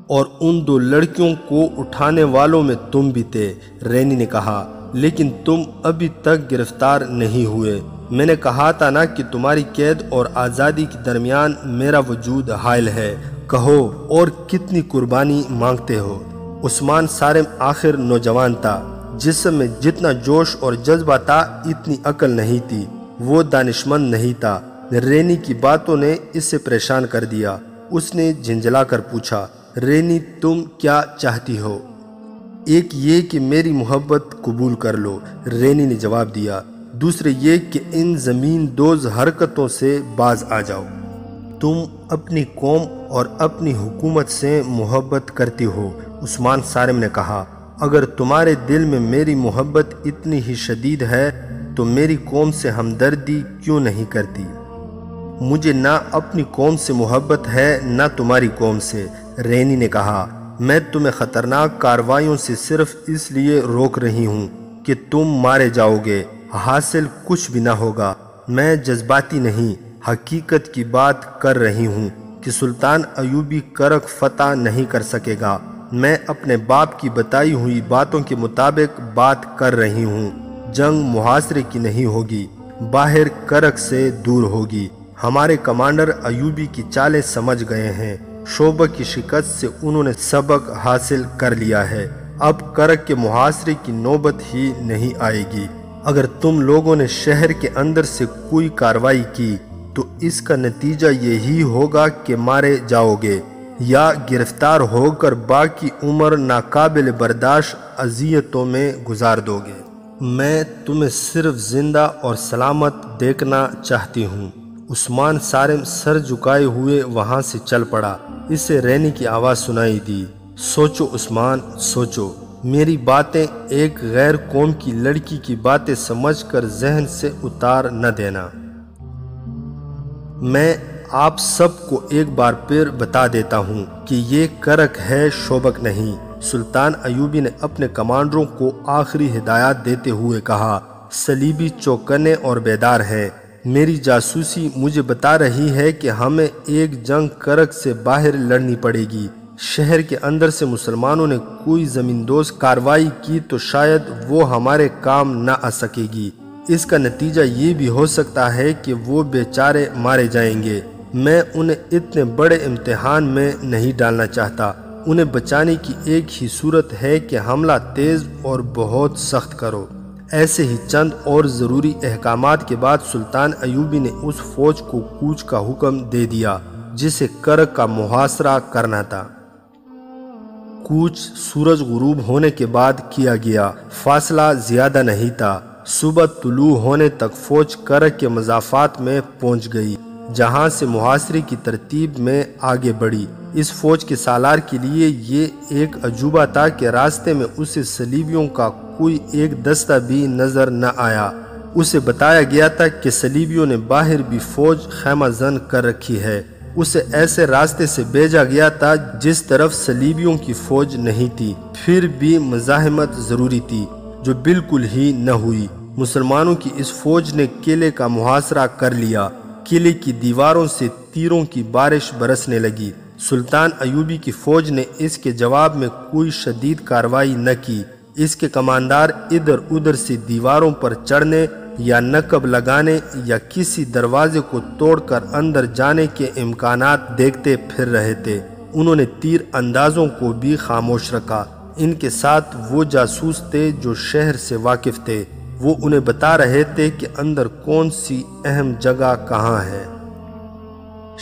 اور ان 2 لڑکیوں کو اٹھانے والوں میں تم بھی تھے۔ رینی نے کہا، لیکن تم ابھی تک گرفتار نہیں ہوئے۔ میں نے کہا تھا نا کہ تمہاری قید اور آزادی کے درمیان میرا وجود حائل ہے۔ کہو اور کتنی قربانی مانگتے ہو؟ عثمان صارم آخر نوجوان تھا، جسم میں جتنا جوش اور جذبہ تھا اتنی عقل نہیں تھی۔ وہ دانشمند نہیں تھا۔ رینی کی باتوں نے اسے پریشان کر دیا۔ اس نے جھنجھلا کر پوچھا، رینی تم کیا چاہتی ہو؟ ایک یہ کہ میری محبت قبول کر لو، رینی نے جواب دیا۔ دوسرے یہ کہ ان زمین دوز حرکتوں سے باز آ جاؤ۔ تم اپنی قوم اور اپنی حکومت سے محبت کرتی ہو، عثمان صارم نے کہا۔ اگر تمہارے دل میں میری محبت اتنی ہی شدید ہے تو میری قوم سے ہمدردی کیوں نہیں کرتی؟ مجھے نہ اپنی قوم سے محبت ہے نہ تمہاری قوم سے، رینی نے کہا۔ میں تمہیں خطرناک کارروائیوں سے صرف اس لیے روک رہی ہوں کہ تم مارے جاؤ گے، حاصل کچھ بھی نہ ہوگا۔ میں جذباتی نہیں، حقیقت کی بات کر رہی ہوں کہ سلطان ایوبی کرک فتح نہیں کر سکے گا۔ میں اپنے باپ کی بتائی ہوئی باتوں کے مطابق بات کر رہی ہوں۔ جنگ محاصرے کی نہیں ہوگی، باہر کرک سے دور ہوگی۔ ہمارے کمانڈر ایوبی کی چالیں سمجھ گئے ہیں۔ شعبہ کی شکست سے انہوں نے سبق حاصل کر لیا ہے۔ اب کرک کے محاصرے کی نوبت ہی نہیں آئے گی۔ اگر تم لوگوں نے شہر کے اندر سے کوئی کارروائی کی تو اس کا نتیجہ یہی ہوگا کہ مارے جاؤ گے یا گرفتار ہو کر باقی عمر ناقابل برداشت اذیتوں میں گزار دو گے۔ میں تمہیں صرف زندہ اور سلامت دیکھنا چاہتی ہوں۔ عثمان صارم سر جھکائے ہوئے وہاں سے چل پڑا۔ اسے رینی کی آواز سنائی دی، سوچو عثمان، سوچو۔ میری باتیں ایک غیر قوم کی لڑکی کی باتیں سمجھ کر ذہن سے اتار نہ دینا۔ میں آپ سب کو ایک بار پھر بتا دیتا ہوں کہ یہ کرک ہے، شوبک نہیں۔ سلطان ایوبی نے اپنے کمانڈروں کو آخری ہدایات دیتے ہوئے کہا، صلیبی چوکنے اور بیدار ہیں۔ میری جاسوسی مجھے بتا رہی ہے کہ ہمیں ایک جنگ کرک سے باہر لڑنی پڑے گی۔ شہر کے اندر سے مسلمانوں نے کوئی زمیندوز کارروائی کی تو شاید وہ ہمارے کام نہ آ سکے گی۔ اس کا نتیجہ یہ بھی ہو سکتا ہے کہ وہ بیچارے مارے جائیں گے۔ میں انہیں اتنے بڑے امتحان میں نہیں ڈالنا چاہتا۔ انہیں بچانے کی ایک ہی صورت ہے کہ حملہ تیز اور بہت سخت کرو۔ ایسے ہی چند اور ضروری احکامات کے بعد سلطان ایوبی نے اس فوج کو کوچ کا حکم دے دیا جسے کرک کا محاصرہ کرنا تھا۔ کوچ سورج غروب ہونے کے بعد کیا گیا۔ فاصلہ زیادہ نہیں تھا۔ صبح طلوع ہونے تک فوج کرک کے مضافات میں پہنچ گئی، جہاں سے محاصرے کی ترتیب میں آگے بڑھی۔ اس فوج کے سالار کے لیے یہ ایک عجوبہ تھا کہ راستے میں اسے صلیبیوں کا کوئی ایک دستہ بھی نظر نہ آیا۔ اسے بتایا گیا تھا کہ صلیبیوں نے باہر بھی فوج خیمہ زن کر رکھی ہے۔ اسے ایسے راستے سے بھیجا گیا تھا جس طرف صلیبیوں کی فوج نہیں تھی۔ پھر بھی مزاحمت ضروری تھی، جو بالکل ہی نہ ہوئی۔ مسلمانوں کی اس فوج نے قلعے کا محاصرہ کر لیا۔ قلعے کی دیواروں سے تیروں کی بارش برسنے لگی۔ سلطان ایوبی کی فوج نے اس کے جواب میں کوئی شدید کارروائی نہ کی۔ اس کے کماندار ادھر ادھر سے دیواروں پر چڑھنے یا نقب لگانے یا کسی دروازے کو توڑ کر اندر جانے کے امکانات دیکھتے پھر رہے تھے۔ انہوں نے تیر اندازوں کو بھی خاموش رکھا۔ ان کے ساتھ وہ جاسوس تھے جو شہر سے واقف تھے۔ وہ انہیں بتا رہے تھے کہ اندر کون سی اہم جگہ کہاں ہے۔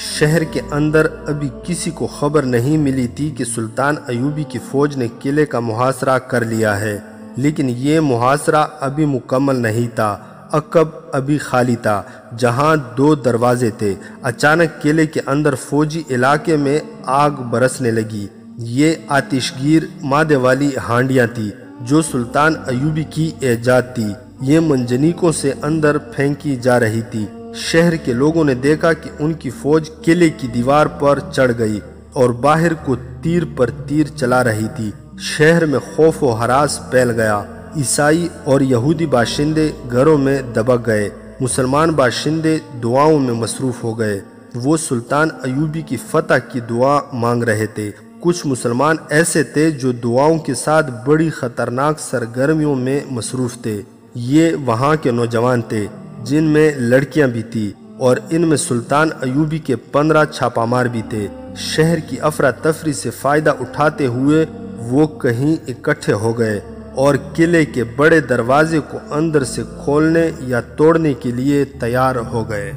شہر کے اندر ابھی کسی کو خبر نہیں ملی تھی کہ سلطان ایوبی کی فوج نے قلعے کا محاصرہ کر لیا ہے، لیکن یہ محاصرہ ابھی مکمل نہیں تھا۔ عقب ابھی خالی تھا، جہاں 2 دروازے تھے۔ اچانک قلعے کے اندر فوجی علاقے میں آگ برسنے لگی۔ یہ آتش گیر مادے والی ہانڈیاں تھیں جو سلطان ایوبی کی ایجاد تھی۔ یہ منجنیقوں سے اندر پھینکی جا رہی تھی۔ شہر کے لوگوں نے دیکھا کہ ان کی فوج قلعے کی دیوار پر چڑھ گئی اور باہر کو تیر پر تیر چلا رہی تھی۔ شہر میں خوف و ہراس پھیل گیا۔ عیسائی اور یہودی باشندے گھروں میں دبک گئے۔ مسلمان باشندے دعاؤں میں مصروف ہو گئے۔ وہ سلطان ایوبی کی فتح کی دعا مانگ رہے تھے۔ کچھ مسلمان ایسے تھے جو دعاؤں کے ساتھ بڑی خطرناک سرگرمیوں میں مصروف تھے۔ یہ وہاں کے نوجوان تھے جن میں لڑکیاں بھی تھیں، اور ان میں سلطان ایوبی کے 15 چھاپہ مار بھی تھے۔ شہر کی افراتفری سے فائدہ اٹھاتے ہوئے وہ کہیں اکٹھے ہو گئے اور قلعے کے بڑے دروازے کو اندر سے کھولنے یا توڑنے کے لیے تیار ہو گئے۔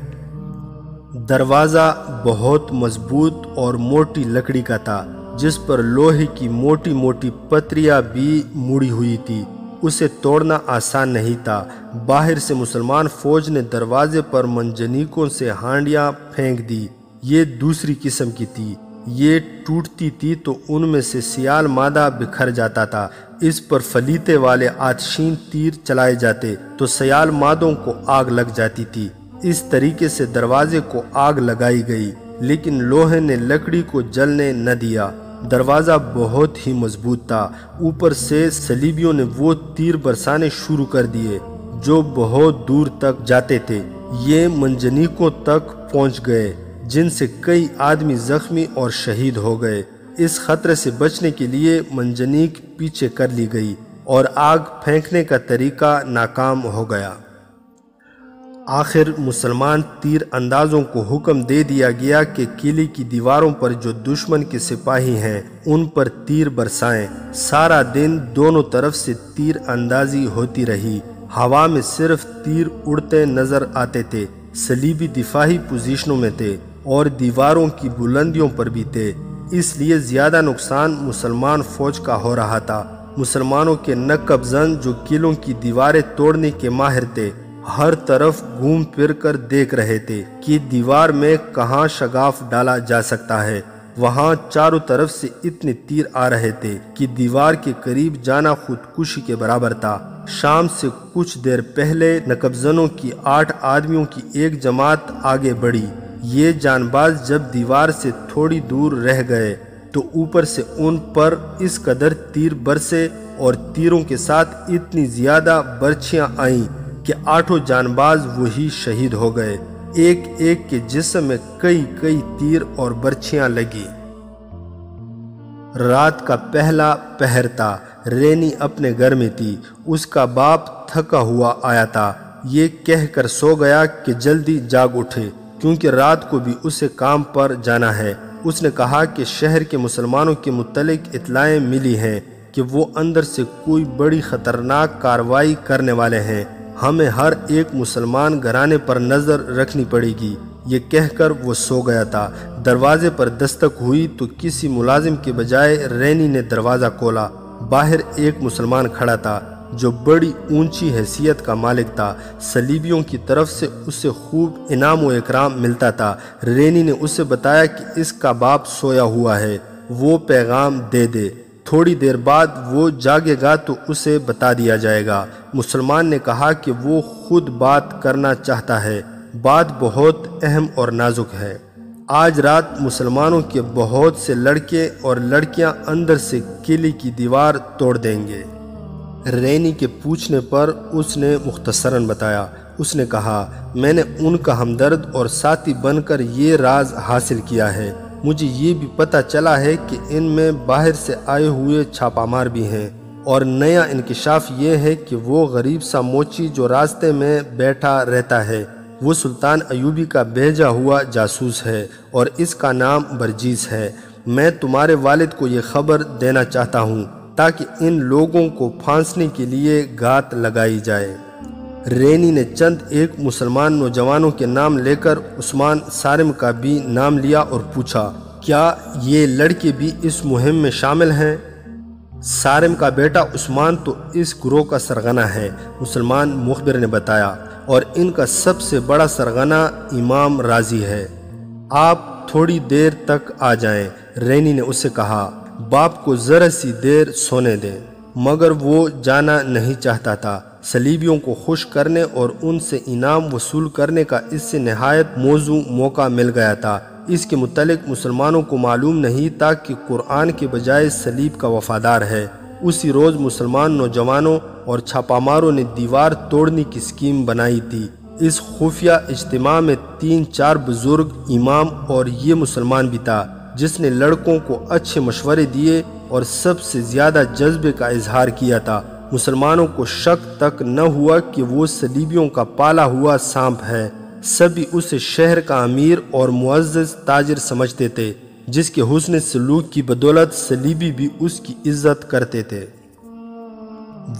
دروازہ بہت مضبوط اور موٹی لکڑی کا تھا، جس پر لوہے کی موٹی موٹی پتریاں بھی مڑی ہوئی تھی۔ اسے توڑنا آسان نہیں تھا۔ باہر سے مسلمان فوج نے دروازے پر منجنیقوں سے ہانڈیاں پھینک دی۔ یہ دوسری قسم کی تھی۔ یہ ٹوٹتی تھی تو ان میں سے سیال مادہ بکھر جاتا تھا۔ اس پر فلیتے والے آتشین تیر چلائے جاتے تو سیال مادوں کو آگ لگ جاتی تھی۔ اس طریقے سے دروازے کو آگ لگائی گئی، لیکن لوہے نے لکڑی کو جلنے نہ دیا۔ دروازہ بہت ہی مضبوط تھا۔ اوپر سے صلیبیوں نے وہ تیر برسانے شروع کر دیے جو بہت دور تک جاتے تھے۔ یہ منجنیقوں تک پہنچ گئے، جن سے کئی آدمی زخمی اور شہید ہو گئے۔ اس خطرے سے بچنے کے لیے منجنیق پیچھے کر لی گئی اور آگ پھینکنے کا طریقہ ناکام ہو گیا۔ آخر مسلمان تیر اندازوں کو حکم دے دیا گیا کہ قلعے کی دیواروں پر جو دشمن کے سپاہی ہیں ان پر تیر برسائیں۔ سارا دن دونوں طرف سے تیر اندازی ہوتی رہی۔ ہوا میں صرف تیر اڑتے نظر آتے تھے۔ صلیبی دفاعی پوزیشنوں میں تھے اور دیواروں کی بلندیوں پر بھی تھے، اس لیے زیادہ نقصان مسلمان فوج کا ہو رہا تھا۔ مسلمانوں کے نقب زن جو قلعوں کی دیواریں توڑنے کے ماہر تھے، ہر طرف گھوم پھر کر دیکھ رہے تھے کہ دیوار میں کہاں شگاف ڈالا جا سکتا ہے۔ وہاں چاروں طرف سے اتنے تیر آ رہے تھے کہ دیوار کے قریب جانا خودکشی کے برابر تھا۔ شام سے کچھ دیر پہلے نقب زنوں کی 8 آدمیوں کی ایک جماعت آگے بڑھی۔ یہ جان باز جب دیوار سے تھوڑی دور رہ گئے تو اوپر سے ان پر اس قدر تیر برسے اور تیروں کے ساتھ اتنی زیادہ برچھیاں آئیں کہ 8 جان باز وہی شہید ہو گئے۔ ایک ایک کے جسم میں کئی کئی تیر اور برچھیاں لگی۔ رات کا پہلا پہر تھا۔ رینی اپنے گھر میں تھی۔ اس کا باپ تھکا ہوا آیا تھا۔ یہ کہہ کر سو گیا کہ جلدی جاگ اٹھے، کیونکہ رات کو بھی اسے کام پر جانا ہے۔ اس نے کہا کہ شہر کے مسلمانوں کے متعلق اطلاعیں ملی ہیں کہ وہ اندر سے کوئی بڑی خطرناک کارروائی کرنے والے ہیں۔ ہمیں ہر ایک مسلمان گھرانے پر نظر رکھنی پڑے گی۔ یہ کہہ کر وہ سو گیا تھا۔ دروازے پر دستک ہوئی تو کسی ملازم کے بجائے رینی نے دروازہ کھولا۔ باہر ایک مسلمان کھڑا تھا جو بڑی اونچی حیثیت کا مالک تھا۔ صلیبیوں کی طرف سے اسے خوب انعام و اکرام ملتا تھا۔ رینی نے اسے بتایا کہ اس کا باپ سویا ہوا ہے، وہ پیغام دے دے، تھوڑی دیر بعد وہ جاگے گا تو اسے بتا دیا جائے گا۔ مسلمان نے کہا کہ وہ خود بات کرنا چاہتا ہے، بات بہت اہم اور نازک ہے۔ آج رات مسلمانوں کے بہت سے لڑکے اور لڑکیاں اندر سے قلعے کی دیوار توڑ دیں گے۔ رینی کے پوچھنے پر اس نے مختصراً بتایا۔ اس نے کہا، میں نے ان کا ہمدرد اور ساتھی بن کر یہ راز حاصل کیا ہے۔ مجھے یہ بھی پتہ چلا ہے کہ ان میں باہر سے آئے ہوئے چھاپہ مار بھی ہیں، اور نیا انکشاف یہ ہے کہ وہ غریب سا موچی جو راستے میں بیٹھا رہتا ہے وہ سلطان ایوبی کا بھیجا ہوا جاسوس ہے، اور اس کا نام برجیس ہے۔ میں تمہارے والد کو یہ خبر دینا چاہتا ہوں تاکہ ان لوگوں کو پھانسنے کے لیے گھات لگائی جائے۔ رینی نے چند ایک مسلمان نوجوانوں کے نام لے کر عثمان صارم کا بھی نام لیا اور پوچھا، کیا یہ لڑکے بھی اس مہم میں شامل ہیں؟ صارم کا بیٹا عثمان تو اس گروہ کا سرغنہ ہے، مسلمان مخبر نے بتایا، اور ان کا سب سے بڑا سرغنہ امام راضی ہے۔ آپ تھوڑی دیر تک آ جائیں، رینی نے اسے کہا۔ باپ کو ذرا سی دیر سونے دیں، مگر وہ جانا نہیں چاہتا تھا۔ صلیبیوں کو خوش کرنے اور ان سے انعام وصول کرنے کا اس سے نہایت موزوں موقع مل گیا تھا۔ اس کے متعلق مسلمانوں کو معلوم نہیں تھا کہ قرآن کے بجائے صلیب کا وفادار ہے۔ اسی روز مسلمان نوجوانوں اور چھاپہ ماروں نے دیوار توڑنے کی اسکیم بنائی تھی۔ اس خفیہ اجتماع میں 3-4 بزرگ، امام اور یہ مسلمان بھی تھا جس نے لڑکوں کو اچھے مشورے دیے اور سب سے زیادہ جذبے کا اظہار کیا تھا۔ مسلمانوں کو شک تک نہ ہوا کہ وہ صلیبیوں کا پالا ہوا سانپ ہے۔ سبھی اسے شہر کا امیر اور معزز تاجر سمجھتے تھے، جس کے حسن سلوک کی بدولت صلیبی بھی اس کی عزت کرتے تھے۔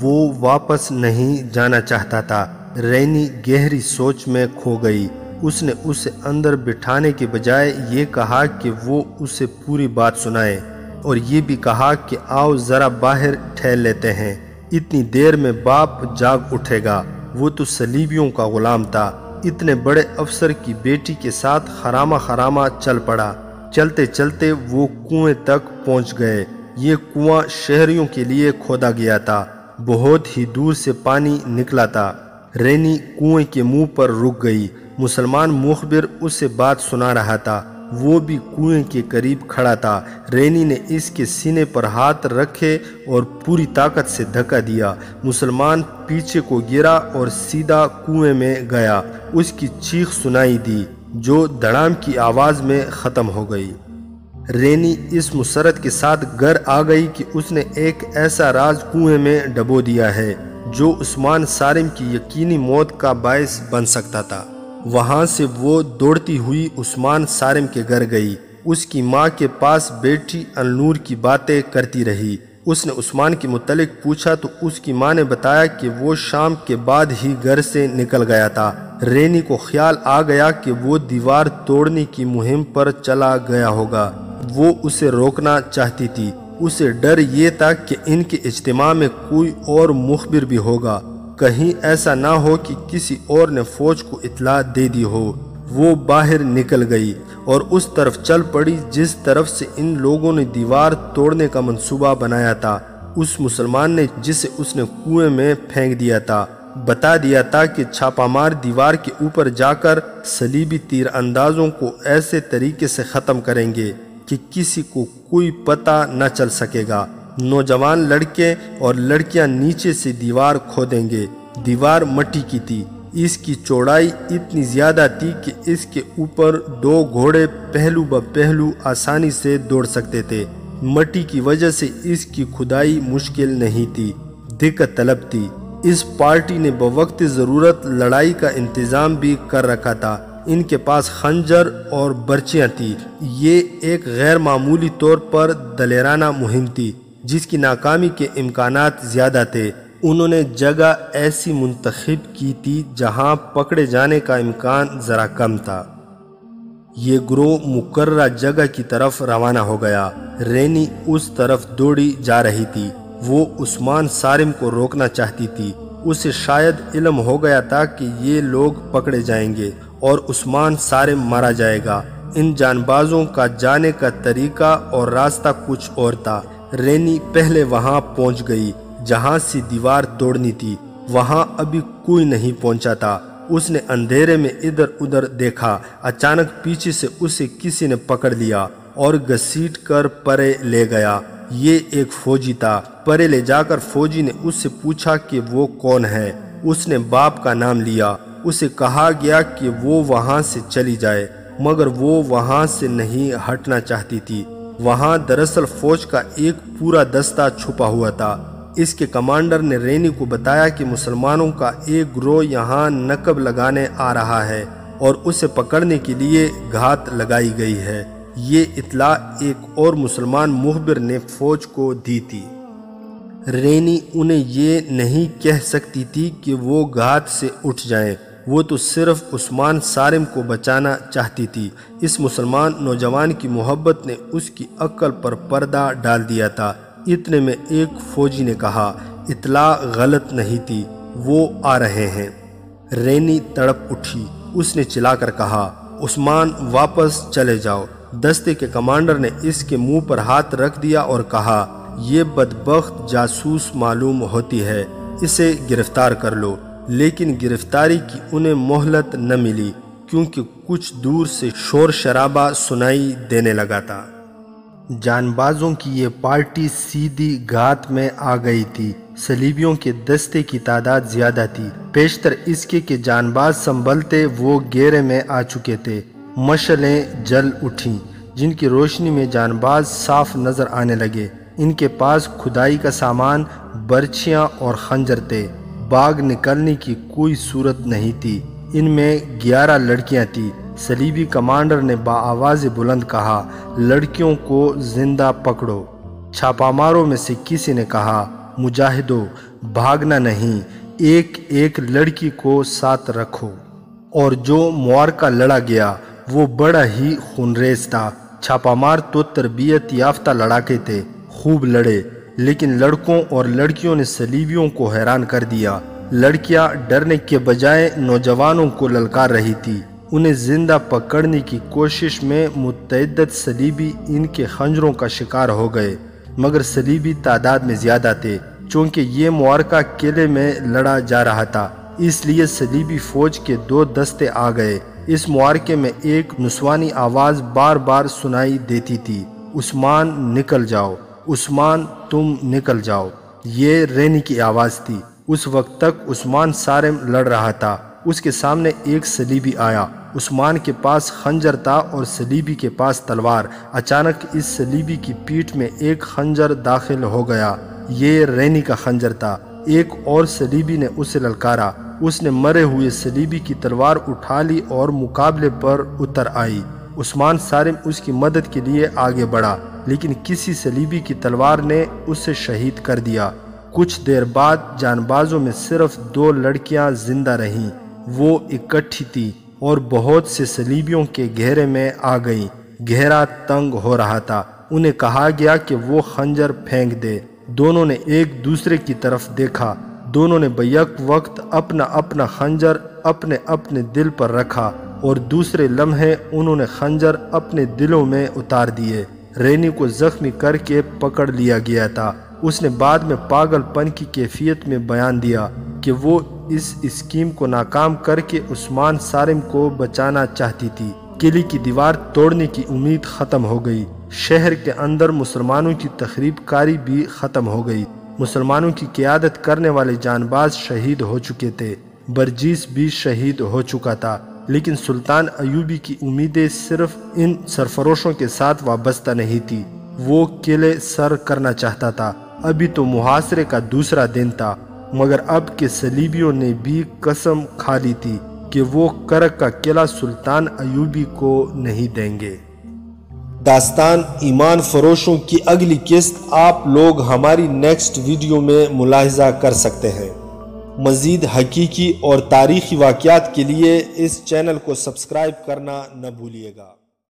وہ واپس نہیں جانا چاہتا تھا۔ رینی گہری سوچ میں کھو گئی۔ اس نے اسے اندر بٹھانے کے بجائے یہ کہا کہ وہ اسے پوری بات سنائے، اور یہ بھی کہا کہ آؤ ذرا باہر ٹہل لیتے ہیں، اتنی دیر میں باپ جاگ اٹھے گا۔ وہ تو صلیبیوں کا غلام تھا، اتنے بڑے افسر کی بیٹی کے ساتھ خرامہ خرامہ چل پڑا۔ چلتے چلتے وہ کنویں تک پہنچ گئے۔ یہ کنواں شہریوں کے لیے کھودا گیا تھا، بہت ہی دور سے پانی نکلا تھا۔ رینی کنویں کے منہ پر رک گئی۔ مسلمان مخبر اسے بات سنا رہا تھا، وہ بھی کنویں کے قریب کھڑا تھا۔ رینی نے اس کے سینے پر ہاتھ رکھے اور پوری طاقت سے دھکا دیا۔ مسلمان پیچھے کو گرا اور سیدھا کنویں میں گیا۔ اس کی چیخ سنائی دی جو دھڑام کی آواز میں ختم ہو گئی۔ رینی اس مسرت کے ساتھ گھر آ گئی کہ اس نے ایک ایسا راز کنویں میں ڈبو دیا ہے جو عثمان صارم کی یقینی موت کا باعث بن سکتا تھا۔ وہاں سے وہ دوڑتی ہوئی عثمان صارم کے گھر گئی۔ اس کی ماں کے پاس بیٹھی النور کی باتیں کرتی رہی۔ اس نے عثمان کے متعلق پوچھا تو اس کی ماں نے بتایا کہ وہ شام کے بعد ہی گھر سے نکل گیا تھا۔ رینی کو خیال آ گیا کہ وہ دیوار توڑنے کی مہم پر چلا گیا ہوگا۔ وہ اسے روکنا چاہتی تھی۔ اسے ڈر یہ تھا کہ ان کے اجتماع میں کوئی اور مخبر بھی ہوگا، کہیں ایسا نہ ہو کہ کسی اور نے فوج کو اطلاع دے دی ہو۔ وہ باہر نکل گئی اور اس طرف چل پڑی جس طرف سے ان لوگوں نے دیوار توڑنے کا منصوبہ بنایا تھا۔ اس مسلمان نے جسے اس نے کنویں میں پھینک دیا تھا بتا دیا تھا کہ چھاپہ مار دیوار کے اوپر جا کر صلیبی تیر اندازوں کو ایسے طریقے سے ختم کریں گے کہ کسی کو کوئی پتہ نہ چل سکے گا۔ نوجوان لڑکے اور لڑکیاں نیچے سے دیوار کھودیں گے۔ دیوار مٹی کی تھی، اس کی چوڑائی اتنی زیادہ تھی کہ اس کے اوپر 2 گھوڑے پہلو بہ پہلو آسانی سے دوڑ سکتے تھے۔ مٹی کی وجہ سے اس کی کھدائی مشکل نہیں تھی، دقت طلب تھی۔ اس پارٹی نے بوقت ضرورت لڑائی کا انتظام بھی کر رکھا تھا۔ ان کے پاس خنجر اور برچیاں تھیں۔ یہ ایک غیر معمولی طور پر دلیرانہ مہم تھی جس کی ناکامی کے امکانات زیادہ تھے۔ انہوں نے جگہ ایسی منتخب کی تھی جہاں پکڑے جانے کا امکان ذرا کم تھا۔ یہ گروہ مقررہ جگہ کی طرف روانہ ہو گیا۔ رینی اس طرف دوڑی جا رہی تھی۔ وہ عثمان صارم کو روکنا چاہتی تھی۔ اسے شاید علم ہو گیا تھا کہ یہ لوگ پکڑے جائیں گے اور عثمان صارم مارا جائے گا۔ ان جان بازوں کا جانے کا طریقہ اور راستہ کچھ اور تھا۔ رینی پہلے وہاں پہنچ گئی جہاں سے دیوار توڑنی تھی۔ وہاں ابھی کوئی نہیں پہنچا تھا۔ اس نے اندھیرے میں ادھر ادھر دیکھا۔ اچانک پیچھے سے اسے کسی نے پکڑ لیا اور گھسیٹ کر پرے لے گیا۔ یہ ایک فوجی تھا۔ پرے لے جا کر فوجی نے اس سے پوچھا کہ وہ کون ہے۔ اس نے باپ کا نام لیا۔ اسے کہا گیا کہ وہ وہاں سے چلی جائے، مگر وہ وہاں سے نہیں ہٹنا چاہتی تھی۔ وہاں دراصل فوج کا ایک پورا دستہ چھپا ہوا تھا۔ اس کے کمانڈر نے رینی کو بتایا کہ مسلمانوں کا ایک گروہ یہاں نقب لگانے آ رہا ہے اور اسے پکڑنے کے لیے گھات لگائی گئی ہے۔ یہ اطلاع ایک اور مسلمان مخبر نے فوج کو دی تھی۔ رینی انہیں یہ نہیں کہہ سکتی تھی کہ وہ گھات سے اٹھ جائیں۔ وہ تو صرف عثمان صارم کو بچانا چاہتی تھی۔ اس مسلمان نوجوان کی محبت نے اس کی عقل پر پردہ ڈال دیا تھا۔ اتنے میں ایک فوجی نے کہا، اطلاع غلط نہیں تھی، وہ آ رہے ہیں۔ رینی تڑپ اٹھی۔ اس نے چلا کر کہا، عثمان واپس چلے جاؤ۔ دستے کے کمانڈر نے اس کے منہ پر ہاتھ رکھ دیا اور کہا، یہ بدبخت جاسوس معلوم ہوتی ہے، اسے گرفتار کر لو۔ لیکن گرفتاری کی انہیں مہلت نہ ملی کیونکہ کچھ دور سے شور شرابہ سنائی دینے لگا تھا۔ جان بازوں کی یہ پارٹی سیدھی گھات میں آ گئی تھی۔ صلیبیوں کے دستے کی تعداد زیادہ تھی۔ پیشتر اس کے کہ جان باز سنبھلتے وہ گھیرے میں آ چکے تھے۔ مشعلیں جل اٹھیں۔ جن کی روشنی میں جانباز صاف نظر آنے لگے۔ ان کے پاس کھدائی کا سامان، برچھیاں اور خنجر تھے۔ باغ نکلنے کی کوئی صورت نہیں تھی۔ ان میں 11 لڑکیاں تھیں۔ صلیبی کمانڈر نے بآواز بلند کہا، لڑکیوں کو زندہ پکڑو۔ چھاپا ماروں میں سے کسی نے کہا، مجاہدوں، بھاگنا نہیں، ایک ایک لڑکی کو ساتھ رکھو۔ اور جو معرکہ لڑا گیا وہ بڑا ہی خونریز تھا۔ چھاپا مار تو تربیت یافتہ لڑاکے تھے، خوب لڑے، لیکن لڑکوں اور لڑکیوں نے صلیبیوں کو حیران کر دیا۔ لڑکیاں ڈرنے کے بجائے نوجوانوں کو للکار رہی تھی۔ انہیں زندہ پکڑنے کی کوشش میں متعدد صلیبی ان کے خنجروں کا شکار ہو گئے، مگر صلیبی تعداد میں زیادہ تھے۔ چونکہ یہ معرکہ قلعے میں لڑا جا رہا تھا، اس لیے صلیبی فوج کے 2 دستے آ گئے۔ اس معرکے میں ایک نسوانی آواز بار بار سنائی دیتی تھی، عثمان نکل جاؤ، عثمان تم نکل جاؤ۔ یہ رینی کی آواز تھی۔ اس وقت تک عثمان صارم لڑ رہا تھا۔ اس کے سامنے ایک صلیبی آیا۔ عثمان کے پاس خنجر تھا اور صلیبی کے پاس تلوار۔ اچانک اس صلیبی کی پیٹھ میں ایک خنجر داخل ہو گیا۔ یہ رینی کا خنجر تھا۔ ایک اور صلیبی نے اسے للکارا۔ اس نے مرے ہوئے صلیبی کی تلوار اٹھا لی اور مقابلے پر اتر آئی۔ عثمان صارم اس کی مدد کے لیے آگے بڑھا، لیکن کسی صلیبی کی تلوار نے اسے شہید کر دیا۔ کچھ دیر بعد جانبازوں میں صرف 2 لڑکیاں زندہ رہیں۔ وہ اکٹھی تھیں اور بہت سے صلیبیوں کے گھیرے میں آ گئیں۔ گھیرا تنگ ہو رہا تھا۔ انہیں کہا گیا کہ وہ خنجر پھینک دے۔ دونوں نے ایک دوسرے کی طرف دیکھا۔ دونوں نے بیک وقت اپنا اپنا خنجر اپنے اپنے دل پر رکھا اور دوسرے لمحے انہوں نے خنجر اپنے دلوں میں اتار دیے۔ رینی کو زخمی کر کے پکڑ لیا گیا تھا۔ اس نے بعد میں پاگل پن کی کیفیت میں بیان دیا کہ وہ اس اسکیم کو ناکام کر کے عثمان صارم کو بچانا چاہتی تھی۔ قلعے کی دیوار توڑنے کی امید ختم ہو گئی۔ شہر کے اندر مسلمانوں کی تخریب کاری بھی ختم ہو گئی۔ مسلمانوں کی قیادت کرنے والے جانباز شہید ہو چکے تھے۔ برجیس بھی شہید ہو چکا تھا، لیکن سلطان ایوبی کی امیدیں صرف ان سرفروشوں کے ساتھ وابستہ نہیں تھی۔ وہ قلعے سر کرنا چاہتا تھا۔ ابھی تو محاصرے کا دوسرا دن تھا، مگر اب کے صلیبیوں نے بھی قسم کھا لی تھی کہ وہ کرک کا قلعہ سلطان ایوبی کو نہیں دیں گے۔ داستان ایمان فروشوں کی اگلی قسط آپ لوگ ہماری نیکسٹ ویڈیو میں ملاحظہ کر سکتے ہیں۔ مزید حقیقی اور تاریخی واقعات کے لیے اس چینل کو سبسکرائب کرنا نہ بھولیے گا۔